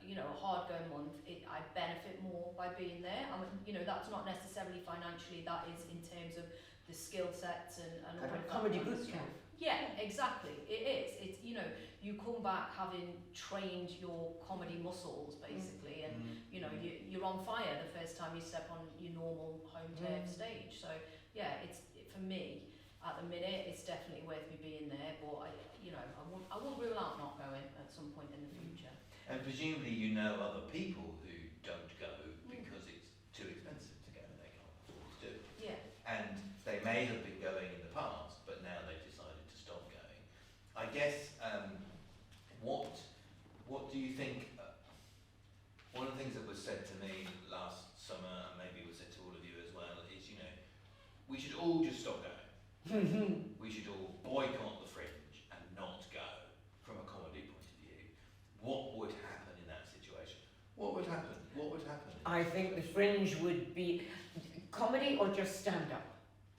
you know, a hard going month, I benefit more by being there. I mean, you know, that's not necessarily financially, that is in terms of the skill sets and all Kind of of that comedy kind of boot stuff. camp. Yeah, exactly. It is. It's, you know, you come back having trained your comedy muscles basically, and you know, you're on fire the first time you step on your normal home turf stage. So yeah, for me at the minute, it's definitely worth me being there. But I won't rule out not going at some point in the future. And presumably you know other people who don't go because it's too expensive to go and they can't afford to do it. Yeah. And they may have been going in the past, but now they've decided to stop going. I guess, what do you think, one of the things that was said to me last summer, and maybe was said to all of you as well, is, you know, we should all just stop going. We should all boycott the Fringe and not go from a comedy point of view. What would happen in that situation? What would happen? I think the Fringe would be comedy or just stand up.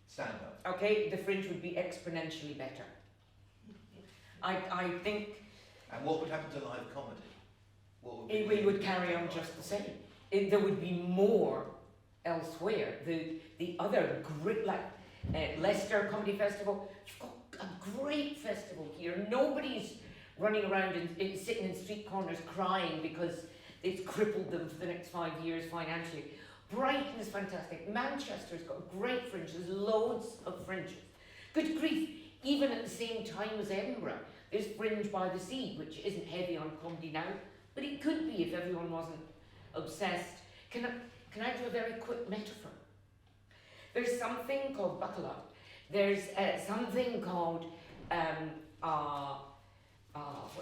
Stand up. Okay, the Fringe would be exponentially better. I think And what would happen to live comedy? we would carry on just the same. There would be more elsewhere. The other great, like Leicester Comedy Festival, you've got a great festival here. Nobody's running around and sitting in street corners crying because it's crippled them for the next 5 years financially. Brighton is fantastic. Manchester's got a great fringe. There's loads of fringes. Good grief. even at the same time as Edinburgh. There's Fringe by the Sea, which isn't heavy on comedy now, but it could be if everyone wasn't obsessed. Can I do a very quick metaphor? There's something called, buckle up, there's something called, what's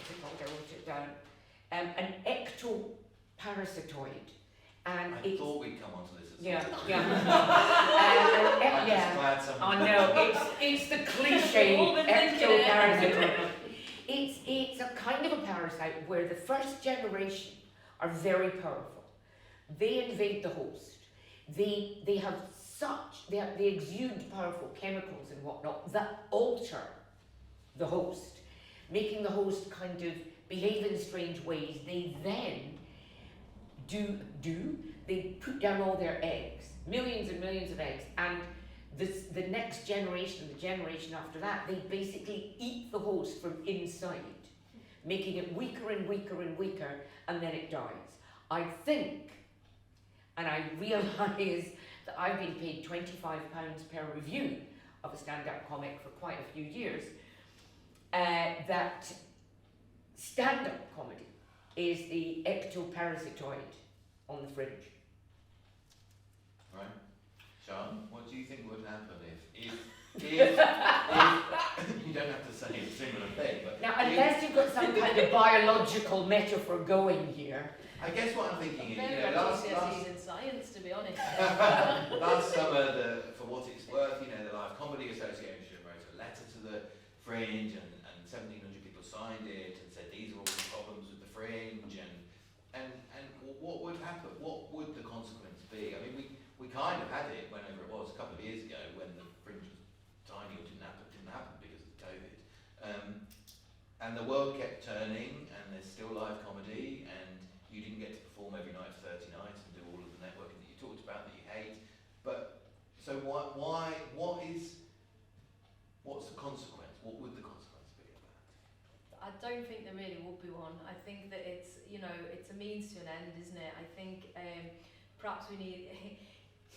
it called, I wrote it down, an ectoparasitoid. And I thought we'd come onto this at yeah, some point. yeah. I'm just glad someone... I know, it's the cliche We've all been thinking it. ectoparasitoid. It's a kind of a parasite where the first generation are very powerful. They invade the host. They exude powerful chemicals and whatnot that alter the host, making the host kind of behave in strange ways. They then they put down all their eggs, millions and millions of eggs, and the next generation, the generation after that, they basically eat the host from inside, making it weaker and weaker and weaker, and then it dies. I think, and I realise that I've been paid £25 per review of a stand-up comic for quite a few years, that stand-up comedy is the ectoparasitoid on the Fringe. Right. Sian, what do you think would happen if you don't have to say a similar thing, but... Now, unless you've got some kind of biological metaphor going here. I guess what I'm thinking is, Very much GCSEs in science, to be honest. last summer, for what it's worth, the Live Comedy Association wrote a letter to the Fringe, and 1,700 people signed it and said these are all the problems with the Fringe, and what would happen? What would the consequence be? I mean, we kind of had it whenever it was a couple of years ago when the Fringe was tiny or didn't happen because of COVID, and the world kept turning, and there's still live comedy, and you didn't get to perform every night for 30 nights and do all of the networking that you talked about that you hate. But so what's the consequence? What would the consequence be of that? I don't think there really would be one. I think that it's a means to an end, isn't it? I think perhaps we need...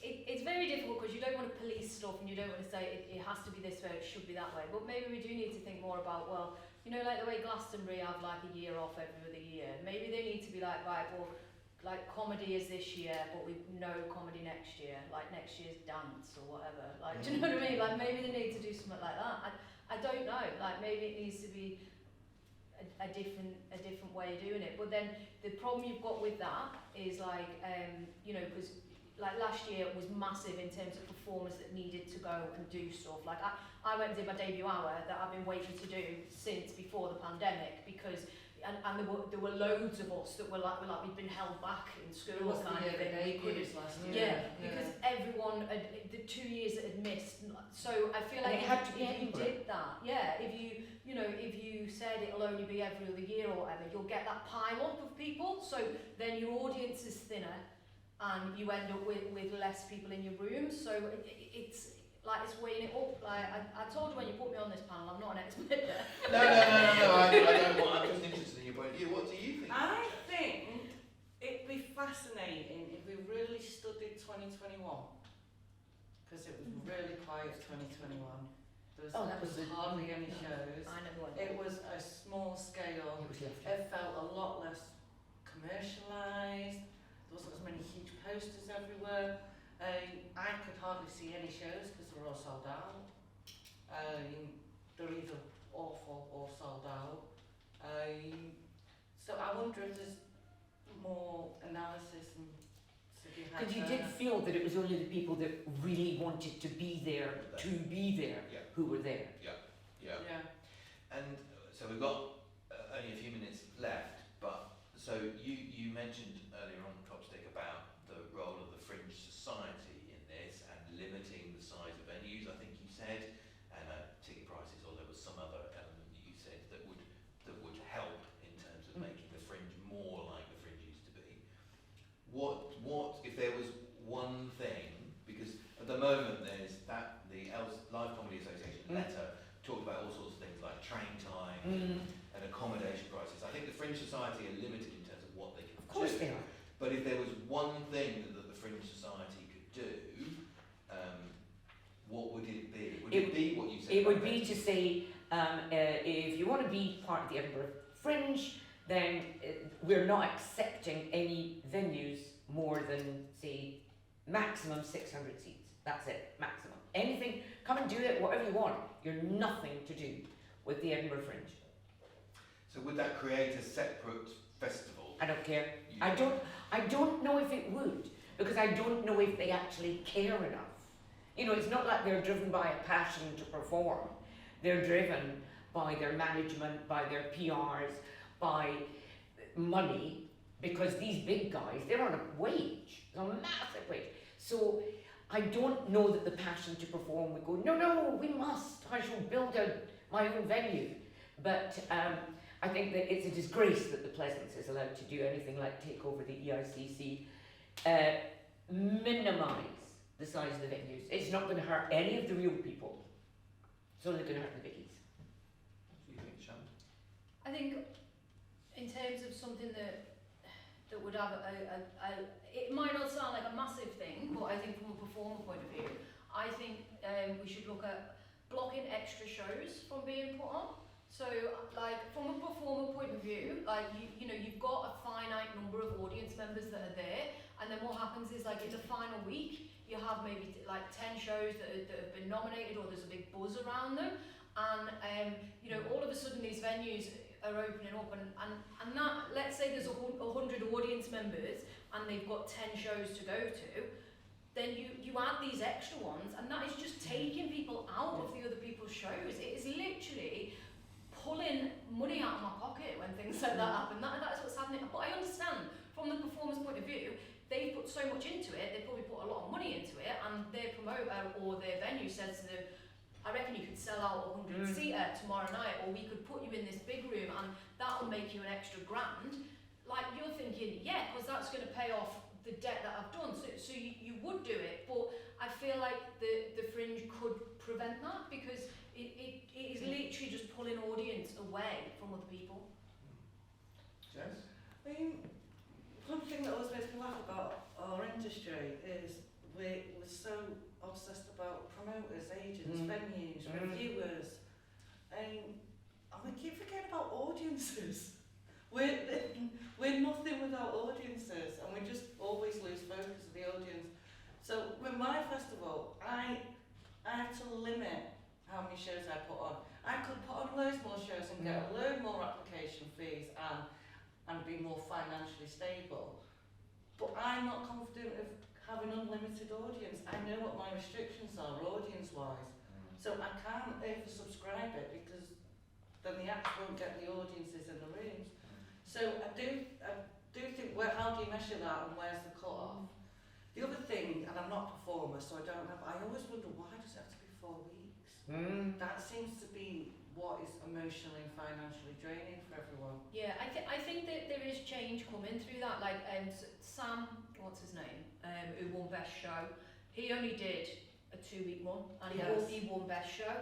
It's very difficult because you don't want to police stuff and you don't want to say it has to be this way, it should be that way. But maybe we do need to think more about, well, like the way Glastonbury have like a year off every other year. Maybe they need to be like, right, well, like comedy is this year, but we know comedy next year, like next year's dance or whatever. Like, do you know what I mean? Like maybe they need to do something like that. I don't know. Like maybe it needs to be a different way of doing it. But then the problem you've got with that is like, because like last year it was massive in terms of performers that needed to go and do stuff. Like I went and did my debut hour that I've been waiting to do since before the pandemic, because and there were loads of us that were like we'd been held back in school kind of thing. We couldn't, because everyone the 2 years that had missed. So I feel like if you did that, if you said it'll only be every other year or whatever, you'll get that pile up of people. So then your audience is thinner, and you end up with less people in your room. So it's like it's weighing it up. Like I told you when you put me on this panel, I'm not an expert. No. I don't want. I'm just interested in your point of view. What do you think? I think it'd be fascinating if we really studied 2021, because it was really quiet 2021. There was hardly any shows. I know. It was a small scale. It felt a lot less commercialised. There wasn't as many huge posters everywhere. I could hardly see any shows because they were all sold out. They're either awful or sold out. So I wonder if there's more analysis and Because you did feel that it was only the people that really wanted to be there who were there. Yeah. And so we've got only a few minutes left, but so you mentioned earlier on, Copstick, about the role of the Fringe Society in this and limiting the size of venues, I think you said, and ticket prices, or there was some other element that you said that would help in terms of making the Fringe more like the Fringe used to be. What if there was one thing, because at the moment there's that the Live Comedy Association letter talked about all sorts of things like train time and accommodation prices. I think the Fringe Society are limited in terms of what they can do. Of course they are. But if there was one thing that the Fringe Society could do, what would it be? it be what you said? It would about be venues? to say, if you want to be part of the Edinburgh Fringe, then we're not accepting any venues more than, say, maximum 600 seats. That's it, maximum. Anything, come and do it, whatever you want. You're nothing to do with the Edinburgh Fringe. So would that create a separate festival? I don't care. You- I don't know if it would, because I don't know if they actually care enough. You know, it's not like they're driven by a passion to perform. They're driven by their management, by their PRs, by money, because these big guys, they're on a wage, a massive wage. So I don't know that the passion to perform would go, no, we must, I shall build my own venue. But I think that it's a disgrace that the Pleasance is allowed to do anything like take over the EICC, minimise the size of the venues. It's not going to hurt any of the real people. It's only going to hurt the biggies. What do you think, Sean? I think in terms of something that would have it might not sound like a massive thing, but I think from a performer point of view, I think we should look at blocking extra shows from being put on. So, like, from a performer point of view, like, you know, you've got a finite number of audience members that are there, and then what happens is, like, in the final week, you have maybe, like, 10 shows that have been nominated, or there's a big buzz around them, and, you know, all of a sudden these venues are opening up, and that, let's say there's 100 audience members, and they've got 10 shows to go to, then you add these extra ones, and that is just taking people out of the other people's shows. It is literally pulling money out of my pocket when things like that happen. That's what's happening. But I understand, from the performer's point of view, they've put so much into it, they probably put a lot of money into it, and their promoter or their venue says to them, I reckon you could sell out a 100-seater tomorrow night, or we could put you in this big room and that'll make you an extra grand. Like, you're thinking, yeah, because that's going to pay off the debt that I've done. So you would do it, but I feel like the Fringe could prevent that, because it is literally just pulling audience away from other people. Jess? I mean, one thing that always makes me laugh about our industry is we're so obsessed about promoters, agents, venues, reviewers, and we keep forgetting about audiences. We're nothing without audiences, and we just always lose focus of the audience. So with my festival, I had to limit how many shows I put on. I could put on loads more shows and get a load more application fees and be more financially stable. But I'm not confident of having unlimited audience. I know what my restrictions are audience-wise. So I can't oversubscribe it, because then the acts won't get the audiences in the rooms. So I do think, how do you measure that, and where's the cut-off? The other thing, and I'm not a performer, so I always wonder, why does it have to be 4 weeks? That seems to be what is emotionally and financially draining for everyone. Yeah, I think that there is change coming through that. Like, Sam, what's his name, who won Best Show, he only did a 2-week one, and he won Best Show.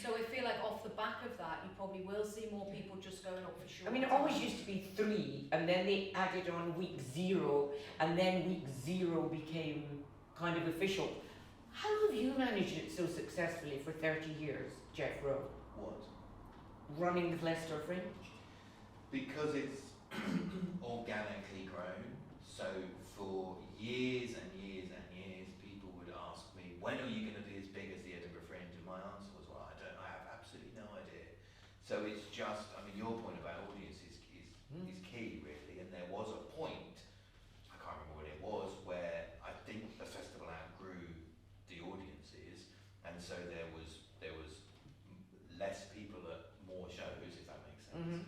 So I feel like off the back of that, you probably will see more people just going up for sure. I mean, it always used to be 3, and then they added on week 0, and then week 0 became kind of official. How have you managed it so successfully for 30 years, Jeff Rowe? What? Running the Leicester Fringe? Because it's organically grown. So for years and years and years, people would ask me, when are you going to be as big as the Edinburgh Fringe? And my answer was, well, I have absolutely no idea. So it's just, I mean, your point about audience is key, really. And there was a point, I can't remember what it was, where I think the festival outgrew the audiences, and so there was less people at more shows, if that makes sense.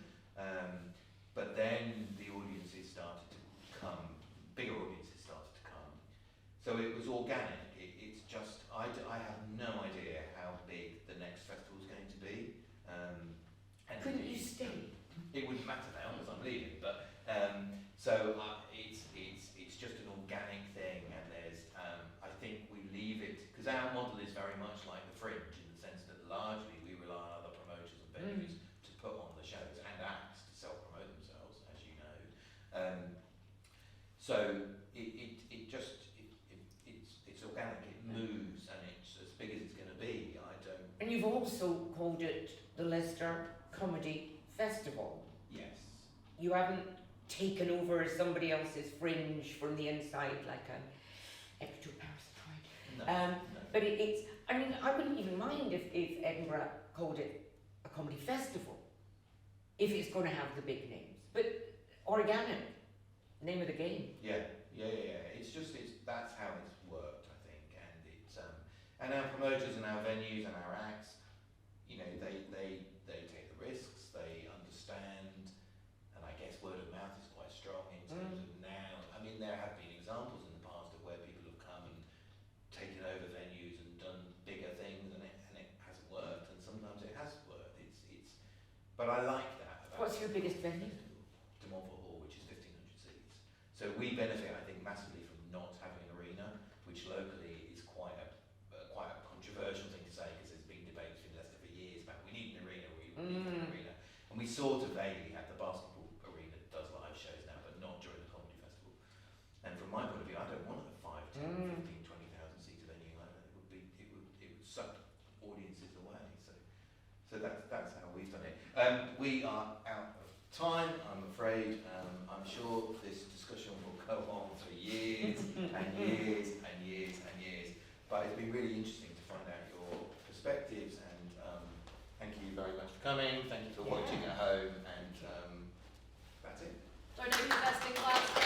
But then the audiences started to come, bigger audiences started to come. So it was organic. It's just, I have no idea how big the next festival is going to be. And Couldn't you stay? It wouldn't matter now because I'm leaving, but so it's just an organic thing, and there's I think we leave it, because our model is very much like the Fringe, in the sense that largely we rely on other promoters and venues to put on the shows, and acts to self-promote themselves, as you know. So it's organic. you've also called it the Leicester Comedy Festival. Yes. You haven't taken over somebody else's Fringe from the inside like a extra parasite. No, Um, no. But it's, I mean, I wouldn't even mind if Edinburgh called it a comedy festival, if it's going to have the big names. But organic, name of the game. Yeah. That's how it's worked, I think, and it's and our promoters and our venues and our acts, you know, they take the risks, they understand, and I guess word of mouth is quite strong in terms of now. I mean, there have been examples in the past of where people have come and taken over venues and done bigger things, and it hasn't worked, and sometimes it has worked. But I like that. What's your biggest venue? De Montfort Hall, which is 1,500 seats. So we benefit, I think, massively from not having an arena, which locally is quite a controversial thing to say, because there's been debates in Leicester for years about we need an arena, we need an arena. And we sort of vaguely have the basketball arena does live shows now, but not during the comedy festival. And from my point of view, I don't want a 5, 10, 15, 20,000 seater venue like that. It would suck audiences away. So that's how we've done it. We are out of time, I'm afraid. I'm sure this discussion will go on for years and years and years and years. But it's been really interesting to find out your perspectives, and thank you very much for coming. Thank you for watching at home, and that's it. Donate to Best in Class.